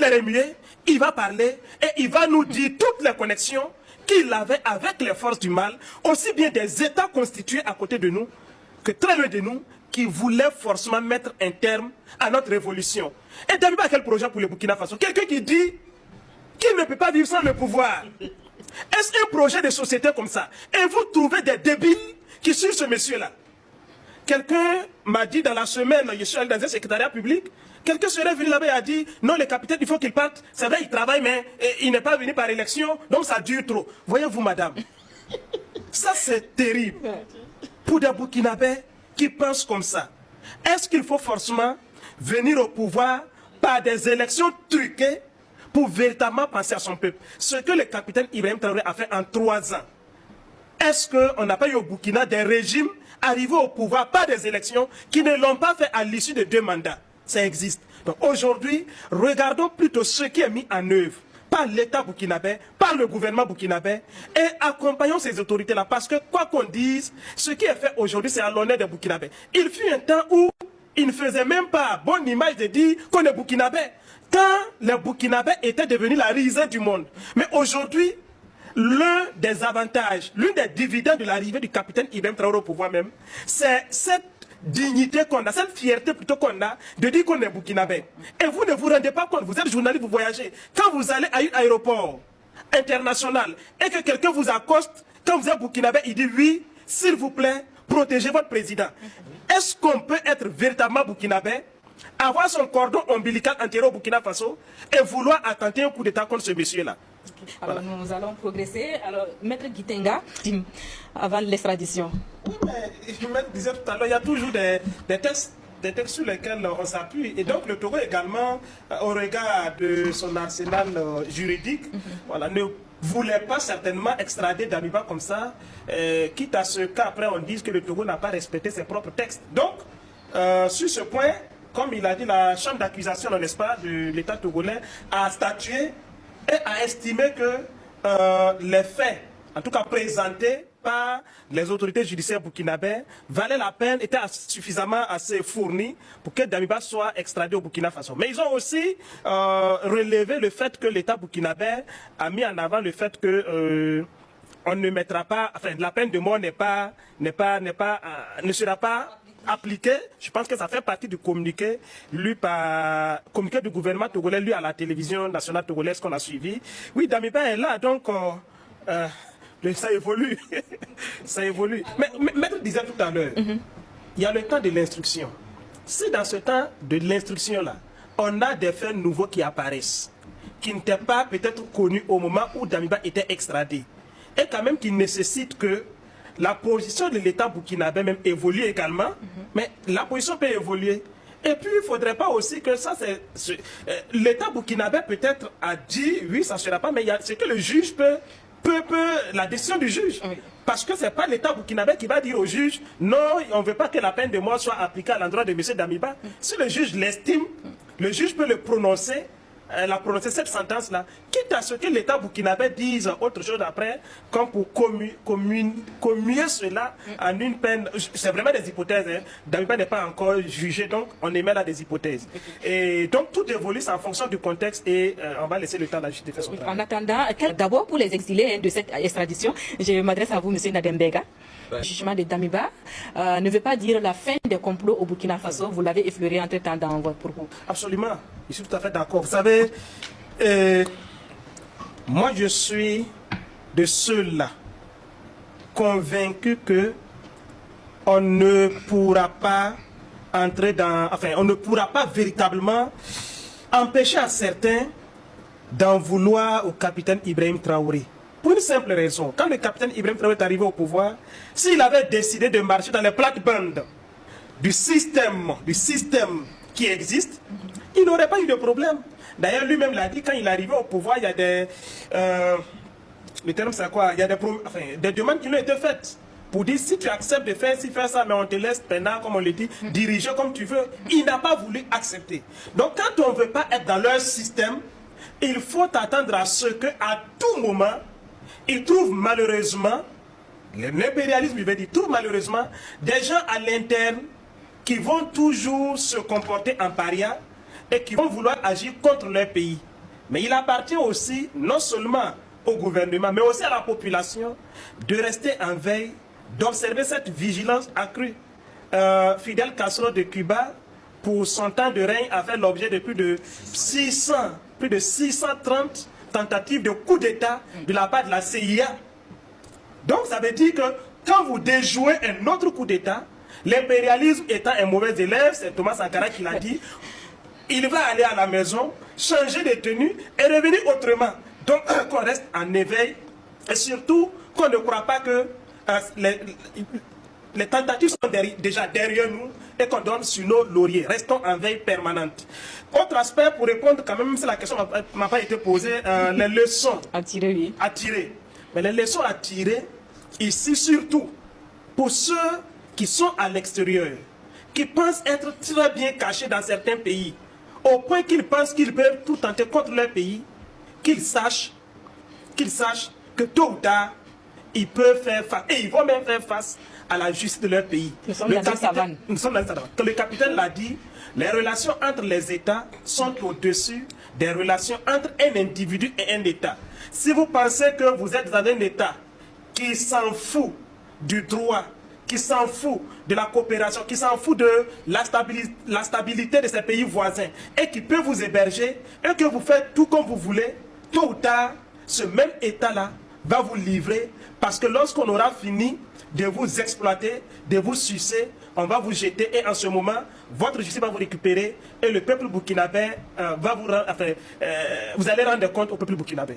s'il est remué, il va parler et il va nous dire toutes les connexions qu'il avait avec les forces du mal, aussi bien des États constitués à côté de nous que très loin de nous, qui voulaient forcément mettre un terme à notre révolution. Et Damiba a quel projet pour le Burkina Faso? Quelqu'un qui dit qu'il ne peut pas vivre sans le pouvoir. Est-ce un projet de société comme ça? Et vous trouvez des débiles qui suivent ce monsieur-là? Quelqu'un m'a dit dans la semaine, je suis allé dans un secrétariat public, quelqu'un serait venu là-bas et a dit, non, le capitaine, il faut qu'il parte. C'est vrai, il travaille, mais il n'est pas venu par élection, donc ça dure trop. Voyez-vous, madame, ça c'est terrible. Pour des Burkinabés qui pensent comme ça, est-ce qu'il faut forcément venir au pouvoir par des élections truquées pour véritablement penser à son peuple? Ce que le capitaine Ibrahim Traoré a fait en 3 ans, est-ce qu'on n'a pas eu au Burkina des régimes arrivés au pouvoir par des élections qui ne l'ont pas fait à l'issue de 2 mandats? Ça existe. Donc aujourd'hui, regardons plutôt ce qui est mis en œuvre par l'État burkinabé, par le gouvernement burkinabé, et accompagnons ces autorités-là. Parce que quoi qu'on dise, ce qui est fait aujourd'hui, c'est à l'honneur des Burkinabés. Il fut un temps où il ne faisait même pas bonne image de dire qu'on est Burkinabé, quand les Burkinabés étaient devenus la risée du monde. Mais aujourd'hui, l'un des avantages, l'une des dividendes de l'arrivée du capitaine Ibrahim Traoré au pouvoir même, c'est cette dignité qu'on a, cette fierté plutôt qu'on a de dire qu'on est Burkinabé. Et vous ne vous rendez pas compte, vous êtes journaliste, vous voyagez. Quand vous allez à un aéroport international et que quelqu'un vous accoste, quand vous êtes Burkinabé, il dit oui, s'il vous plaît, protégez votre président. Est-ce qu'on peut être véritablement Burkinabé, avoir son cordon ombilical enterré au Burkina Faso et vouloir attenter un coup d'État contre ce monsieur-là? Alors voilà. Nous allons progresser. Alors, Maître Gitenga, avant l'extradition. Oui, mais je me disais tout à l'heure, il y a toujours des textes sur lesquels on s'appuie. Et donc le Togo également, au regard de son arsenal juridique, voilà, ne voulait pas certainement extrader Damiba comme ça, quitte à ce qu'après on dise que le Togo n'a pas respecté ses propres textes. Donc, sur ce point, comme il a dit, la chambre d'accusation, n'est-ce pas, de l'État togolais a statué et a estimé que les faits, en tout cas présentés par les autorités judiciaires burkinabées, valaient la peine, étaient suffisamment assez fournis pour que Damiba soit extradé au Burkina Faso. Mais ils ont aussi relevé le fait que l'État burkinabé a mis en avant le fait que on ne mettra pas, enfin, la peine de mort ne sera pas appliqué. Je pense que ça fait partie du communiqué communiqué du gouvernement togolais, lu à la télévision nationale togolaise qu'on a suivi. Oui, Damiba est là, donc ça évolue. Ça évolue. Mais Maître disait tout à l'heure, il y a le temps de l'instruction. Si dans ce temps de l'instruction-là, on a des faits nouveaux qui apparaissent, qui n'étaient pas peut-être connus au moment où Damiba était extradé, et quand même qui nécessitent que la position de l'État burkinabé même évolue également, mais la position peut évoluer. Et puis, il ne faudrait pas aussi que ça, l'État burkinabé peut-être a dit, oui, ça ne sera pas, mais c'est que le juge peut la décision du juge. Oui. Parce que ce n'est pas l'État burkinabé qui va dire au juge, non, on ne veut pas que la peine de mort soit appliquée à l'endroit de M. Damiba. Si le juge l'estime, le juge peut le prononcer, cette sentence-là, quitte à ce que l'État burkinabé dise autre chose après, comme pour commuer cela en une peine. C'est vraiment des hypothèses. Hein. Damiba n'est pas encore jugé, donc on émet là des hypothèses. Et donc tout évolue en fonction du contexte et on va laisser le temps à la justice de faire son travail. En attendant, d'abord pour les exilés de cette extradition, je m'adresse à vous, M. Nadembega. Le jugement de Damiba ne veut pas dire la fin des complots au Burkina Faso. Vous l'avez effleuré entre-temps dans votre propos. Absolument, je suis tout à fait d'accord. Vous savez, moi je suis de ceux-là convaincus que on ne pourra pas entrer dans... Enfin, on ne pourra pas véritablement empêcher à certains d'en vouloir au capitaine Ibrahim Traoré. Pour une simple raison, quand le capitaine Ibrahim Traoré est arrivé au pouvoir, s'il avait décidé de marcher dans les plates-bandes du système qui existe, il n'aurait pas eu de problème. D'ailleurs, lui-même l'a dit, quand il est arrivé au pouvoir, il y a des... le terme c'est quoi? Il y a des demandes qui lui ont été faites. Pour dire, si tu acceptes de faire ça, mais on te laisse pendant, comme on le dit, diriger comme tu veux. Il n'a pas voulu accepter. Donc, quand on ne veut pas être dans leur système, il faut attendre à ce qu'à tout moment, ils trouvent malheureusement, l'impérialisme, il veut dire, trouve malheureusement des gens à l'interne qui vont toujours se comporter en paria et qui vont vouloir agir contre leur pays. Mais il appartient aussi, non seulement au gouvernement, mais aussi à la population, de rester en veille, d'observer cette vigilance accrue. Fidel Castro de Cuba, pour son temps de règne, a fait l'objet de plus de 630 tentatives de coup d'État de la part de la CIA. Donc ça veut dire que quand vous déjouez un autre coup d'État, l'impérialisme étant un mauvais élève, c'est Thomas Sankara qui l'a dit, il va aller à la maison, changer de tenue et revenir autrement. Donc qu'on reste en éveil et surtout qu'on ne croit pas que les tentatives sont déjà derrière nous et qu'on donne sur nos lauriers. Restons en veille permanente. Autre aspect, pour répondre quand même, si la question m'a pas été posée, les leçons à tirer, oui. à tirer. Mais les leçons à tirer, ici surtout, pour ceux qui sont à l'extérieur, qui pensent être très bien cachés dans certains pays, au point qu'ils pensent qu'ils peuvent tout tenter contre leur pays, qu'ils sachent que tôt ou tard, ils peuvent faire face, et ils vont même faire face à la justice de leur pays. Nous sommes dans une savane. Nous sommes dans une savane. Comme le capitaine l'a dit, les relations entre les États sont au-dessus des relations entre un individu et un État. Si vous pensez que vous êtes dans un État qui s'en fout du droit, qui s'en fout de la coopération, qui s'en fout de la stabilité de ses pays voisins et qui peut vous héberger et que vous faites tout comme vous voulez, tôt ou tard, ce même État-là va vous livrer parce que lorsqu'on aura fini de vous exploiter, de vous sucer, on va vous jeter et en ce moment, votre justice va vous récupérer et le peuple burkinabé va vous rendre, vous allez rendre compte au peuple burkinabé.